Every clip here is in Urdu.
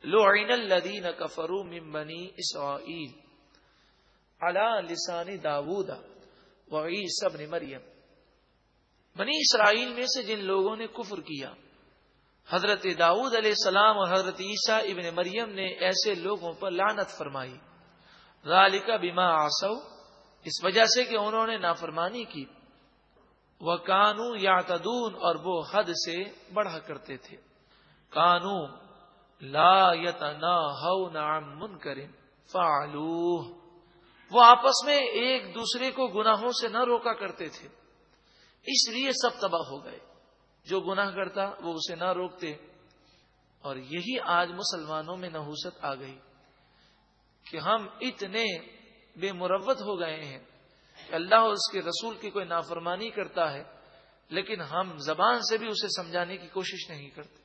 لعن الذین کفروا من بنی اسرائیل علی لسان داؤد وعیسی ابن مریم. بنی اسرائیل میں سے جن لوگوں نے کفر کیا، حضرت داؤد علیہ السلام اور حضرت عیسیٰ ابن مریم نے ایسے لوگوں پر لعنت فرمائی. ذالک بما عصوا، اس وجہ سے کہ انہوں نے نافرمانی کی، وَكَانُوا يَعْتَدُونَ، اور وہ حد سے بڑھا کرتے تھے. كَانُوا لَا يَتَنَاهَوْنَ عَن مُنْكَرٍ فَعَلُوهُ، وہ آپس میں ایک دوسرے کو گناہوں سے نہ روکا کرتے تھے، اس لیے سب تباہ ہو گئے. جو گناہ کرتا وہ اسے نہ روکتے. اور یہی آج مسلمانوں میں نحوست آ گئی کہ ہم اتنے بے مروت ہو گئے ہیں کہ اللہ اور اس کے رسول کی کوئی نافرمانی کرتا ہے لیکن ہم زبان سے بھی اسے سمجھانے کی کوشش نہیں کرتے.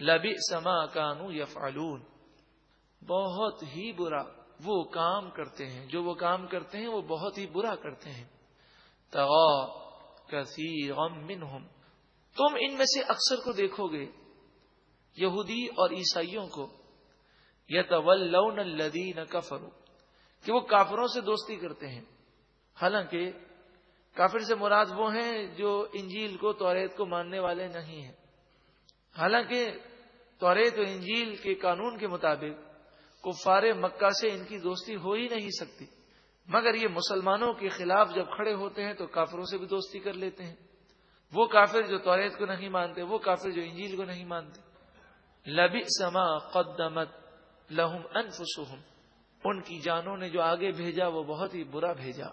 لبئس ما كانوا يفعلون، بہت ہی برا وہ کام کرتے ہیں، جو وہ کام کرتے ہیں وہ بہت ہی برا کرتے ہیں. طغى كثير منهم، تم ان میں سے اکثر کو دیکھو گے یہودی اور عیسائیوں کو، یتولون الذین کفروا، کہ وہ کافروں سے دوستی کرتے ہیں. حالانکہ کافر سے مراد وہ ہیں جو انجیل کو توریت کو ماننے والے نہیں ہیں. حالانکہ توریت و انجیل کے قانون کے مطابق کفار مکہ سے ان کی دوستی ہو ہی نہیں سکتی، مگر یہ مسلمانوں کے خلاف جب کھڑے ہوتے ہیں تو کافروں سے بھی دوستی کر لیتے ہیں. وہ کافر جو توریت کو نہیں مانتے، وہ کافر جو انجیل کو نہیں مانتے. لبئس ما قدمت لہم انفسہم، ان کی جانوں نے جو آگے بھیجا وہ بہت ہی برا بھیجا.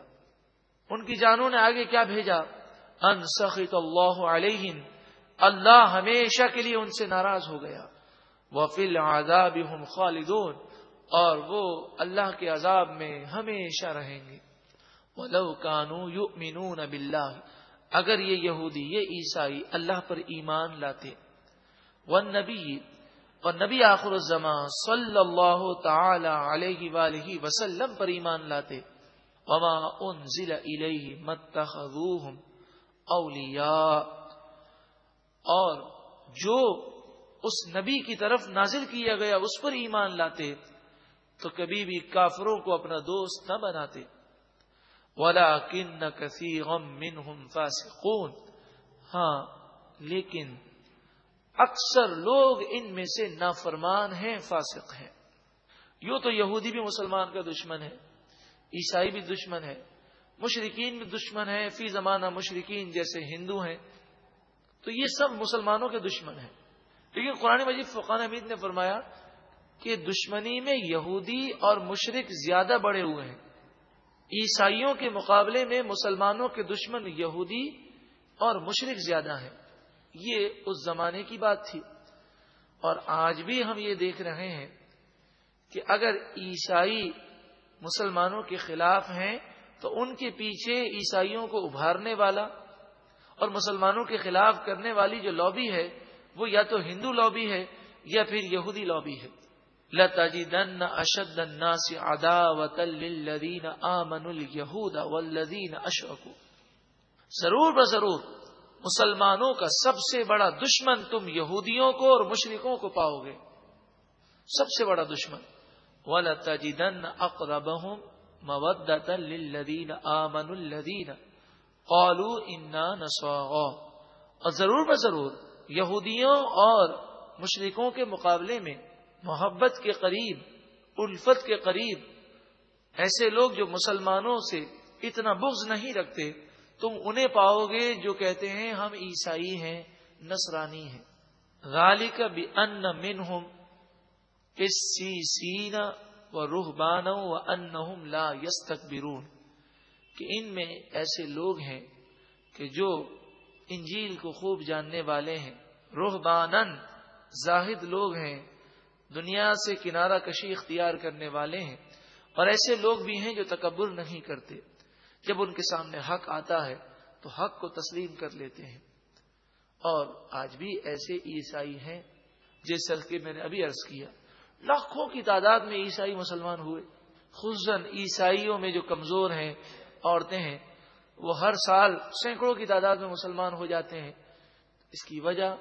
ان کی جانوں نے آگے کیا بھیجا؟ ان سخط اللہ علیہم، اللہ ہمیشہ کے لیے ان سے ناراض ہو گیا. وفی العذاب ہم خالدون، اور وہ اللہ کے عذاب میں ہمیشہ رہیں گے. ولو کانوا یؤمنون باللہ، اگر یہ یہودی یہ عیسائی اللہ پر ایمان لاتے، والنبی، اور نبی آخر الزمان صلی اللہ تعالی علیہ وآلہ وسلم پر ایمان لاتے، وما انزل الیہ ماتخذوہم اولیاء، اور جو اس نبی کی طرف نازل کیا گیا اس پر ایمان لاتے تو کبھی بھی کافروں کو اپنا دوست نہ بناتے. وَلَكِنَّ كَثِيرًا مِّنْهُمْ فَاسِقُونَ، ہاں لیکن اکثر لوگ ان میں سے نافرمان ہیں، فاسق ہیں. یوں تو یہودی بھی مسلمان کا دشمن ہے، عیسائی بھی دشمن ہے، مشرکین بھی دشمن ہے، فی زمانہ مشرکین جیسے ہندو ہیں، تو یہ سب مسلمانوں کے دشمن ہیں. لیکن قرآن مجید فرقان حمید نے فرمایا کہ دشمنی میں یہودی اور مشرک زیادہ بڑے ہوئے ہیں. عیسائیوں کے مقابلے میں مسلمانوں کے دشمن یہودی اور مشرک زیادہ ہیں. یہ اس زمانے کی بات تھی، اور آج بھی ہم یہ دیکھ رہے ہیں کہ اگر عیسائی مسلمانوں کے خلاف ہیں تو ان کے پیچھے عیسائیوں کو ابھارنے والا اور مسلمانوں کے خلاف کرنے والی جو لابی ہے وہ یا تو ہندو لابی ہے یا پھر یہودی لابی ہے. لَتَجِدَنَّ أَشَدَّ النَّاسِ عَدَاوَةً لِلَّذِينَ آمَنُوا الْيَهُودَ وَالَّذِينَ أَشْرَكُوا، ضرور بضرور مسلمانوں کا سب سے بڑا دشمن تم یہودیوں کو اور مشرکوں کو پاؤ گے، سب سے بڑا دشمن. وَلَتَجِدَنَّ أَقْرَبَهُمْ مَوَدَّةً لِلَّذِينَ آمَنُوا الَّذِينَ قَالُوا إِنَّا نَصَارَىٰ، اور ضرور بضرور یہودیوں اور مشرکوں کے مقابلے میں محبت کے قریب، الفت کے قریب ایسے لوگ جو مسلمانوں سے اتنا بغض نہیں رکھتے، تم انہیں پاؤ گے جو کہتے ہیں ہم عیسائی ہیں، نصرانی ہیں. ذالک بأن منہم قسیسین ورہبانا وانہم لا یستکبرون، کہ ان میں ایسے لوگ ہیں کہ جو انجیل کو خوب جاننے والے ہیں، رہبانن زاہد لوگ ہیں، دنیا سے کنارہ کشی اختیار کرنے والے ہیں، اور ایسے لوگ بھی ہیں جو تکبر نہیں کرتے، جب ان کے سامنے حق آتا ہے تو حق کو تسلیم کر لیتے ہیں. اور آج بھی ایسے عیسائی ہیں جیسا کہ میں نے ابھی عرض کیا، لاکھوں کی تعداد میں عیسائی مسلمان ہوئے. خصوصاً عیسائیوں میں جو کمزور ہیں، عورتیں ہیں، وہ ہر سال سینکڑوں کی تعداد میں مسلمان ہو جاتے ہیں. اس کی وجہ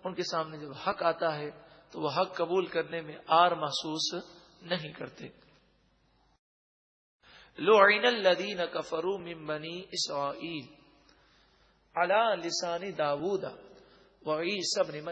ان کے سامنے جب حق آتا ہے تو تو وہ حق قبول کرنے میں آر محسوس نہیں کرتے۔ لعن الذین کفروا من بنی اسرائیل علی لسان داود وعیسی ابن مریم